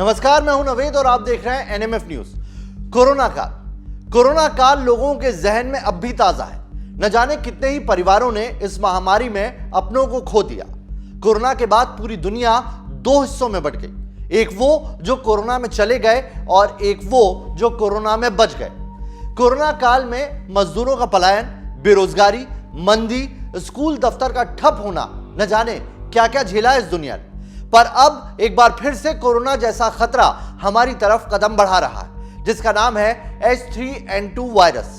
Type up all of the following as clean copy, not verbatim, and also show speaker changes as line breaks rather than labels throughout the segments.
नमस्कार, मैं हूं नवेद और आप देख रहे हैं एनएमएफ न्यूज। कोरोना काल लोगों के जहन में अब भी ताजा है। न जाने कितने ही परिवारों ने इस महामारी में अपनों को खो दिया। कोरोना के बाद पूरी दुनिया दो हिस्सों में बंट गई, एक वो जो कोरोना में चले गए और एक वो जो कोरोना में बच गए। कोरोना काल में मजदूरों का पलायन, बेरोजगारी, मंदी, स्कूल दफ्तर का ठप होना, न जाने क्या क्या झेला इस दुनिया ने। पर अब एक बार फिर से कोरोना जैसा खतरा हमारी तरफ कदम बढ़ा रहा है, जिसका नाम है H3N2 वायरस।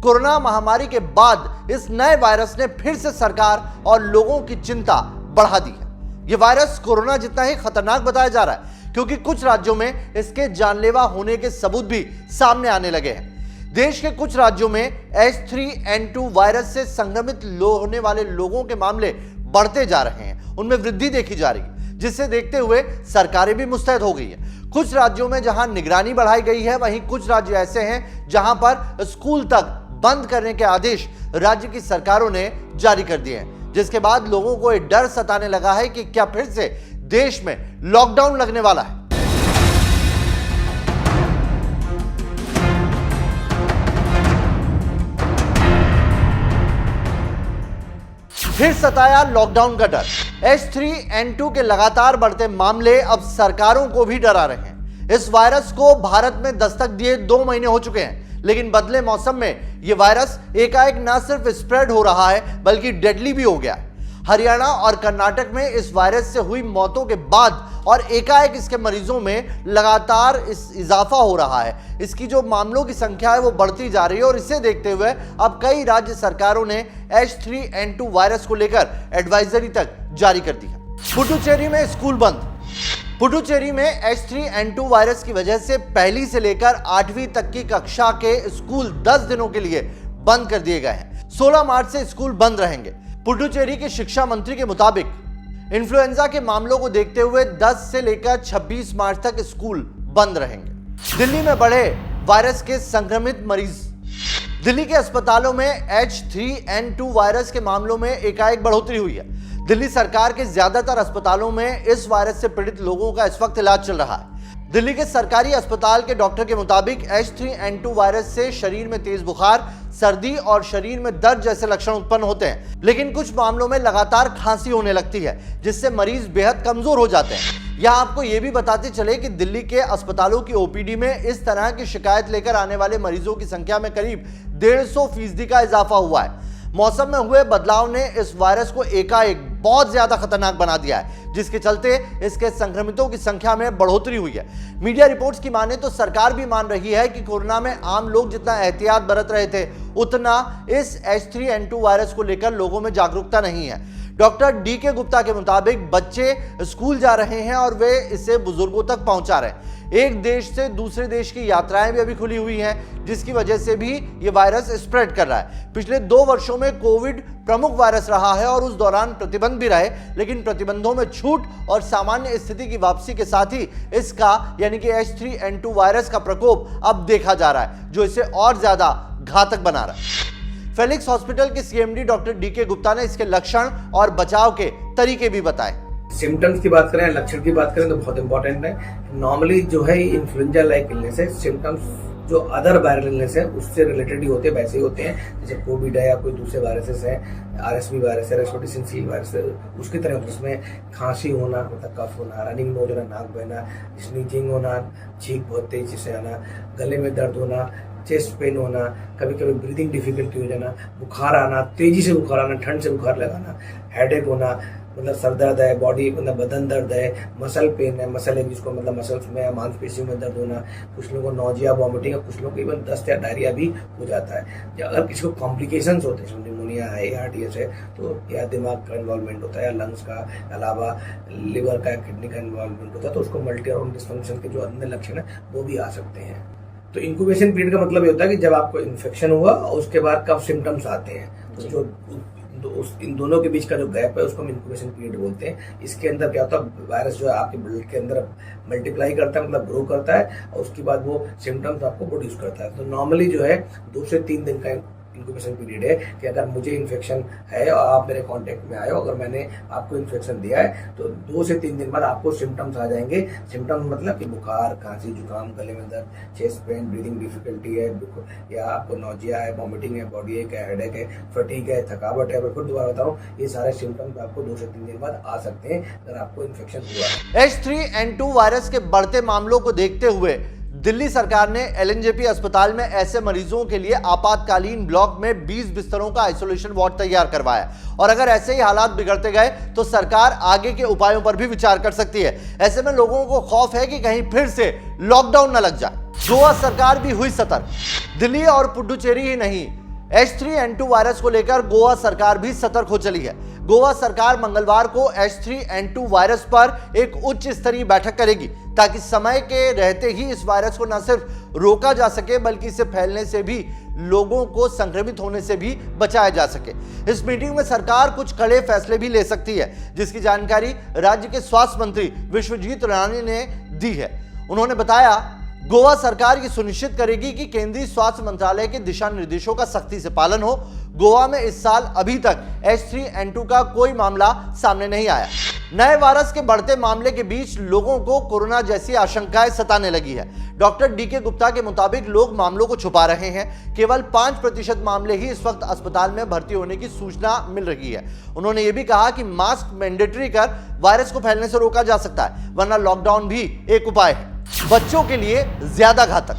कोरोना महामारी के बाद इस नए वायरस ने फिर से सरकार और लोगों की चिंता बढ़ा दी है। यह वायरस कोरोना जितना ही खतरनाक बताया जा रहा है, क्योंकि कुछ राज्यों में इसके जानलेवा होने के सबूत भी सामने आने लगे हैं। देश के कुछ राज्यों में H3N2 वायरस से संक्रमित होने वाले लोगों के मामले बढ़ते जा रहे हैं, उनमें वृद्धि देखी जा रही है, जिसे देखते हुए सरकारें भी मुस्तैद हो गई है। कुछ राज्यों में जहां निगरानी बढ़ाई गई है, वहीं कुछ राज्य ऐसे हैं जहां पर स्कूल तक बंद करने के आदेश राज्य की सरकारों ने जारी कर दिए हैं, जिसके बाद लोगों को एक डर सताने लगा है कि क्या फिर से देश में लॉकडाउन लगने वाला है। फिर सताया लॉकडाउन का डर। H3N2 के लगातार बढ़ते मामले अब सरकारों को भी डरा रहे हैं। इस वायरस को भारत में दस्तक दिए 2 महीने हो चुके हैं, लेकिन बदले मौसम में यह वायरस एकाएक न सिर्फ स्प्रेड हो रहा है, बल्कि डेडली भी हो गया है। हरियाणा और कर्नाटक में इस वायरस से हुई मौतों के बाद और एकाएक इसके मरीजों में लगातार इजाफा हो रहा है। इसकी जो मामलों की संख्या है वो बढ़ती जा रही है, और इसे देखते हुए अब कई राज्य सरकारों ने H3N2 वायरस को लेकर एडवाइजरी तक जारी कर दी है। पुडुचेरी में स्कूल बंद। पुडुचेरी में H3N2 वायरस की वजह से पहली से लेकर 8वीं तक की कक्षा के स्कूल 10 दिनों के लिए बंद कर दिए गए हैं। 16 मार्च से स्कूल बंद रहेंगे। पुडुचेरी के शिक्षा मंत्री के मुताबिक इन्फ्लुएंजा के मामलों को देखते हुए 10 से लेकर 26 मार्च तक स्कूल बंद रहेंगे। दिल्ली में बढ़े वायरस के संक्रमित मरीज। दिल्ली के अस्पतालों में H3N2 वायरस के मामलों में एकाएक बढ़ोतरी हुई है। दिल्ली सरकार के ज्यादातर अस्पतालों में इस वायरस से पीड़ित लोगों का इस वक्त इलाज चल रहा है। दिल्ली के सरकारी अस्पताल के डॉक्टर के मुताबिक H3N2 वायरस से शरीर में तेज बुखार, सर्दी और शरीर में दर्द जैसे लक्षण उत्पन्न होते हैं, लेकिन कुछ मामलों में लगातार खांसी होने लगती है, जिससे मरीज बेहद कमजोर हो जाते हैं। यहाँ आपको ये भी बताते चले कि दिल्ली के अस्पतालों की OPD में इस तरह की शिकायत लेकर आने वाले मरीजों की संख्या में करीब 150% का इजाफा हुआ है। मौसम में हुए बदलाव ने इस वायरस को एकाएक बहुत ज्यादा खतरनाक बना दिया है, जिसके चलते इसके संक्रमितों की संख्या में बढ़ोतरी हुई है। मीडिया रिपोर्ट्स की माने तो सरकार भी मान रही है कि कोरोना में आम लोग जितना एहतियात बरत रहे थे, उतना इस H3N2 वायरस को लेकर लोगों में जागरूकता नहीं है। डॉक्टर DK गुप्ता के मुताबिक बच्चे स्कूल जा रहे हैं और वे इसे बुजुर्गों तक पहुंचा रहे हैं। एक देश से दूसरे देश की यात्राएं भी अभी खुली हुई हैं, जिसकी वजह से भी ये वायरस स्प्रेड कर रहा है। पिछले 2 वर्षों में कोविड प्रमुख वायरस रहा है और उस दौरान प्रतिबंध भी रहे, लेकिन प्रतिबंधों में छूट और सामान्य स्थिति की वापसी के साथ ही इसका यानी कि H3N2 वायरस का प्रकोप अब देखा जा रहा है, जो इसे और ज्यादा घातक बना रहा है। फेलिक्स हॉस्पिटल के CMD डॉक्टर DK गुप्ता ने इसके लक्षण और बचाव के तरीके भी बताए।
सिम्टम्स की बात करें, लक्षण की बात करें तो बहुत इंपॉर्टेंट है। नॉर्मली जो है इन्फ्लुएंजा लाइक इलनेस है, सिम्टम्स जो अदर वायरल इलनेस है उससे रिलेटेड ही होते हैं, वैसे ही होते हैं जैसे कोविड है या कोई दूसरे वायरसेस है, RSV वायरस है, रेस्पिरेटरी सिंसिटिव वायरस है, उसकी तरह उसमें खांसी होना, मतलब कफ होना, रनिंग नोज होना, नाक बहना, स्नीजिंग होना, छींक बहुत तेजी से आना, गले में दर्द होना, चेस्ट पेन होना, कभी कभी ब्रीदिंग डिफिकल्टी हो जाना, बुखार आना, तेजी से बुखार आना, ठंड से बुखार लगाना, हेडेक होना, मतलब सर दर्द है, बॉडी मतलब बदन दर्द है, मसल पेन है, मसल है जिसको मतलब मसल्स में या मांसपेशियों में दर्द होना, कुछ लोगों को नोजिया, वॉमिटिंग, कुछ लोगों को इवन दस्त या डायरिया भी हो जाता है। या अगर किसी को कॉम्प्लिकेशंस होते हैं, निमोनिया है, ARDS है, तो या दिमाग का इन्वॉल्वमेंट होता है या लंग्स का अलावा लिवर का, किडनी का इन्वॉल्वमेंट होता है, तो उसको मल्टी ऑर्गन डिस्फंक्शन के जो अन्य लक्षण है वो भी आ सकते हैं। तो इंक्यूबेशन पीरियड का मतलब ये होता है कि जब आपको इन्फेक्शन हुआ और उसके बाद कब सिम्टम्स आते हैं, तो जो इन दोनों के बीच का जो गैप है उसको हम इंक्यूबेशन पीरियड बोलते हैं। इसके अंदर क्या होता है, वायरस जो है आपके ब्लड के अंदर मल्टीप्लाई करता है, मतलब ग्रो करता है, और उसके बाद वो सिम्टम्स आपको प्रोड्यूस करता है। तो नॉर्मली जो है 2 से 3 दिन का इंक्यूबेशन पीरियड है कि अगर मुझे इन्फेक्शन है और आप मेरे कांटेक्ट में आए हो, अगर मैंने आपको इन्फेक्शन दिया है तो 2 से 3 दिन बाद आपको सिम्टम्स आ जाएंगे। सिम्टम्स मतलब कि बुखार, खांसी, जुकाम, गले में दर्द, चेस्ट पेन, ब्रीदिंग डिफिकल्टी है, या आपको नोजिया है, वॉमिटिंग है, बॉडी एक है, हेडेक है, फटीग है, थकावट है। मैं फिर दोबारा बता रहा हूँ, ये सारे सिम्टम्स आपको 2 से 3 दिन बाद आ सकते हैं अगर आपको इन्फेक्शन हुआ है।
H3N2 वायरस के बढ़ते मामलों को देखते हुए दिल्ली सरकार ने एलएनजेपी अस्पताल में ऐसे मरीजों के लिए आपातकालीन ब्लॉक में 20 बिस्तरों का आइसोलेशन वार्ड तैयार करवाया और अगर ऐसे ही हालात बिगड़ते गए तो सरकार आगे के उपायों पर भी विचार कर सकती है। ऐसे में लोगों को खौफ है कि कहीं फिर से लॉकडाउन न लग जाए। गोवा सरकार भी हुई सतर्क। दिल्ली और पुडुचेरी ही नहीं, H3N2 वायरस को लेकर गोवा सरकार भी सतर्क हो चली है। गोवा सरकार मंगलवार को H3N2 वायरस पर एक उच्च स्तरीय बैठक करेगी ताकि समय के रहते ही इस वायरस को न सिर्फ रोका जा सके बल्कि इसे फैलने से भी लोगों को संक्रमित होने से भी बचाया जा सके। इस मीटिंग में सरकार कुछ कड़े फैसले भी ले सकती है, जिसकी जानकारी राज्य के स्वास्थ्य मंत्री विश्वजीत राणे ने दी है। उन्होंने बताया, गोवा सरकार ये सुनिश्चित करेगी कि केंद्रीय स्वास्थ्य मंत्रालय के दिशा निर्देशों का सख्ती से पालन हो। गोवा में इस साल अभी तक H3N2 का कोई मामला सामने नहीं आया। नए वायरस के बढ़ते मामले के बीच लोगों को कोरोना जैसी आशंकाएं सताने लगी है। डॉक्टर DK गुप्ता के मुताबिक लोग मामलों को छुपा रहे हैं। केवल 5% मामले ही इस वक्त अस्पताल में भर्ती होने की सूचना मिल रही है। उन्होंने ये भी कहा कि मास्क मैंडेटरी कर वायरस को फैलने से रोका जा सकता है, वरना लॉकडाउन भी एक उपाय है। बच्चों के लिए ज्यादा घातक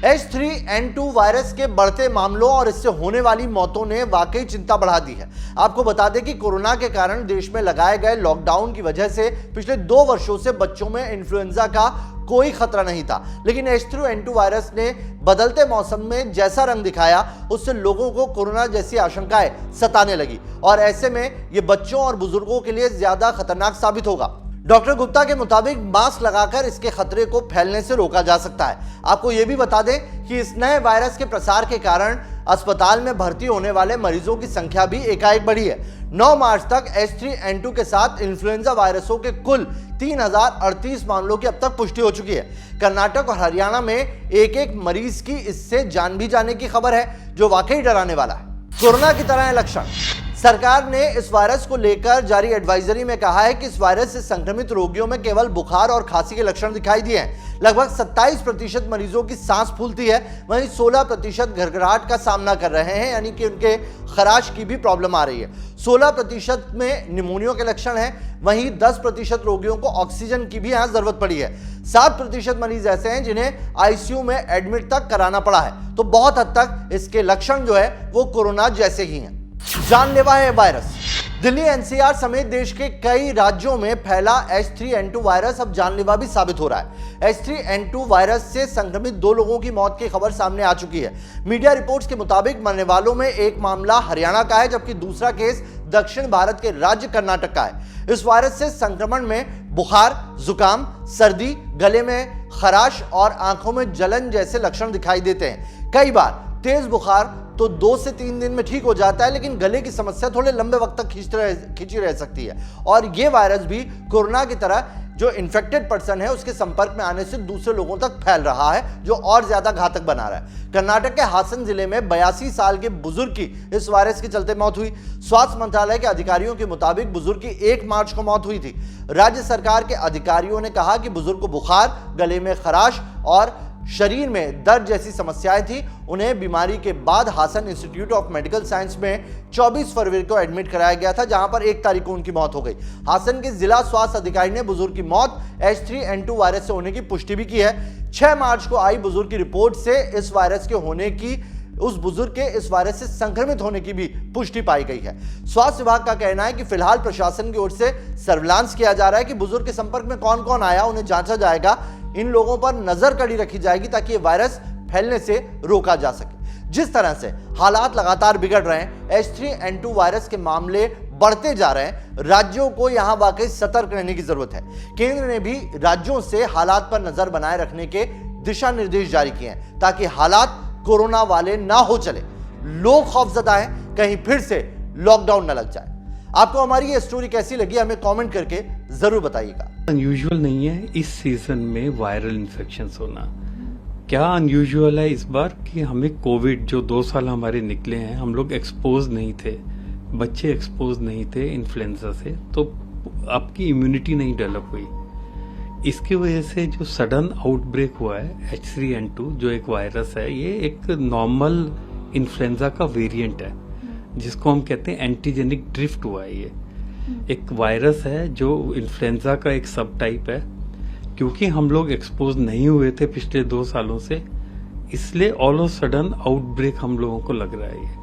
H3N2 वायरस के बढ़ते मामलों और इससे होने वाली मौतों ने वाकई चिंता बढ़ा दी है। आपको बता दें कि कोरोना के कारण देश में लगाए गए लॉकडाउन की वजह से पिछले 2 वर्षों से बच्चों में इन्फ्लुएंजा का कोई खतरा नहीं था, लेकिन H3N2 वायरस ने बदलते मौसम में जैसा रंग दिखाया उससे लोगों को कोरोना जैसी आशंकाएं सताने लगी और ऐसे में ये बच्चों और बुजुर्गों के लिए ज्यादा खतरनाक साबित होगा। डॉक्टर गुप्ता के मुताबिक मास्क लगाकर इसके खतरे को फैलने से रोका जा सकता है। आपको यह भी बता दें कि इस नए वायरस के प्रसार के कारण अस्पताल में भर्ती होने वाले मरीजों की संख्या भी एकाएक बढ़ी है। 9 मार्च तक H3N2 के साथ इन्फ्लुएंजा वायरसों के कुल 3038 मामलों की अब तक पुष्टि हो चुकी है। कर्नाटक और हरियाणा में एक मरीज की इससे जान भी जाने की खबर है, जो वाकई डराने वाला है। कोरोना की तरह लक्षण। सरकार ने इस वायरस को लेकर जारी एडवाइजरी में कहा है कि इस वायरस से संक्रमित रोगियों में केवल बुखार और खांसी के लक्षण दिखाई दिए हैं। लगभग 27% मरीजों की सांस फूलती है, वहीं 16% घरघराहट का सामना कर रहे हैं, यानी कि उनके खराश की भी प्रॉब्लम आ रही है। 16% में निमोनिया के लक्षण हैं, वहीं 10% रोगियों को ऑक्सीजन की भी यहां जरूरत पड़ी है। 7% मरीज ऐसे हैं जिन्हें आईसीयू में एडमिट तक कराना पड़ा है। तो बहुत हद तक इसके लक्षण जो है वो कोरोना जैसे ही हैं। जानलेवा है वायरस। दिल्ली एनसीआर समेत देश के कई राज्यों में फैला H3N2 वायरस अब जानलेवा भी साबित हो रहा है। H3N2 वायरस से संक्रमित 2 लोगों की मौत की खबर सामने आ चुकी है। मीडिया रिपोर्ट्स के मुताबिक मरने वालों में एक मामला हरियाणा का है, जबकि दूसरा केस दक्षिण भारत के राज्य कर्नाटक का है। इस वायरस से संक्रमण में बुखार, जुकाम, सर्दी, गले में खराश और आंखों में जलन जैसे लक्षण दिखाई देते हैं। कई बार तेज बुखार तो 2 से 3 दिन में ठीक हो जाता है, लेकिन गले की समस्या थोड़े लंबे वक्त तक खींची रह सकती है। और ये वायरस भी कोरोना की तरह जो इन्फेक्टेड पर्सन है उसके संपर्क में आने से दूसरे लोगों तक फैल रहा है, जो और ज्यादा घातक बना रहा है। कर्नाटक के हासन जिले में 82 साल के बुजुर्ग की इस वायरस के चलते मौत हुई। स्वास्थ्य मंत्रालय के अधिकारियों के मुताबिक बुजुर्ग की 1 मार्च को मौत हुई थी। राज्य सरकार के अधिकारियों ने कहा कि बुजुर्ग को बुखार, गले में खराश और शरीर में दर्द जैसी समस्याएं थी। उन्हें बीमारी के बाद Hassan institute of medical science में 24 फरवरी को एडमिट कराया गया था, जहां पर 1 तारीख को उनकी मौत हो गई। हासन के जिला स्वास्थ्य अधिकारी ने बुजुर्ग की मौत H3N2 वायरस से होने की पुष्टि भी की है। 6 मार्च को आई बुजुर्ग की रिपोर्ट से इस वायरस के होने की, उस बुजुर्ग के इस वायरस से संक्रमित होने की भी पुष्टि पाई गई है। स्वास्थ्य विभाग का कहना है कि फिलहाल प्रशासन की ओर से सर्विलांस किया जा रहा है कि बुजुर्ग के संपर्क में कौन कौन आया, उन्हें जांचा जाएगा। इन लोगों पर नजर कड़ी रखी जाएगी ताकि ये वायरस फैलने से रोका जा सके। जिस तरह से हालात लगातार बिगड़ रहे हैं, H3N2 वायरस के मामले बढ़ते जा रहे हैं, राज्यों को यहां वाकई सतर्क रहने की जरूरत है। केंद्र ने भी राज्यों से हालात पर नजर बनाए रखने के दिशा निर्देश जारी किए हैं ताकि हालात कोरोना वाले ना हो चले। लोग खौफजदा हैं, कहीं फिर से लॉकडाउन न लग जाए। आपको हमारी ये स्टोरी कैसी लगी हमें कमेंट करके जरूर बताइएगा।
अनयूजुअल नहीं है इस सीजन में वायरल इन्फेक्शन होना। क्या अनयूजुअल है इस बार कि हमें कोविड जो 2 साल हमारे निकले हैं, हम लोग एक्सपोज नहीं थे, बच्चे एक्सपोज नहीं थे इन्फ्लुएंजा से, तो आपकी इम्यूनिटी नहीं डेवलप हुई। इसकी वजह से जो सडन आउटब्रेक हुआ है H3N2 जो एक वायरस है, ये एक नॉर्मल इन्फ्लुएंजा का वेरिएंट है जिसको हम कहते हैं एंटीजेनिक ड्रिफ्ट हुआ है। ये एक वायरस है जो इन्फ्लुएंजा का एक सब टाइप है। क्योंकि हम लोग एक्सपोज नहीं हुए थे पिछले 2 सालों से, इसलिए ऑल ऑफ सडन आउटब्रेक हम लोगों को लग रहा है ये।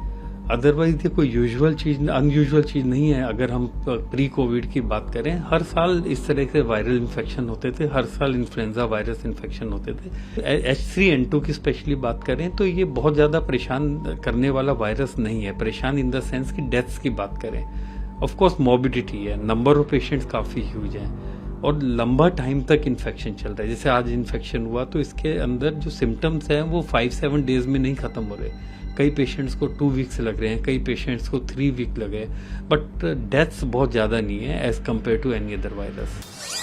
अदरवाइज ये कोई यूजुअल चीज, अनयूजुअल चीज नहीं है। अगर हम प्री कोविड की बात करें, हर साल इस तरह के वायरल इन्फेक्शन होते थे, हर साल इन्फ्लुएंजा वायरस इन्फेक्शन होते थे। H3N2 की स्पेशली बात करें तो ये बहुत ज्यादा परेशान करने वाला वायरस नहीं है। परेशान इन द सेंस कि डेथ्स की बात करें, ऑफ कोर्स मॉर्बिडिटी है, नंबर ऑफ पेशेंट्स काफी ह्यूज हैं और लंबा टाइम तक इन्फेक्शन चल रहा है। जैसे आज इन्फेक्शन हुआ तो इसके अंदर जो सिम्टम्स हैं वो 5-7 डेज में नहीं खत्म हो रहे। कई पेशेंट्स को 2 वीक्स लग रहे हैं, कई पेशेंट्स को 3 वीक लगे, बट डेथ्स बहुत ज्यादा नहीं है as compare to any other virus.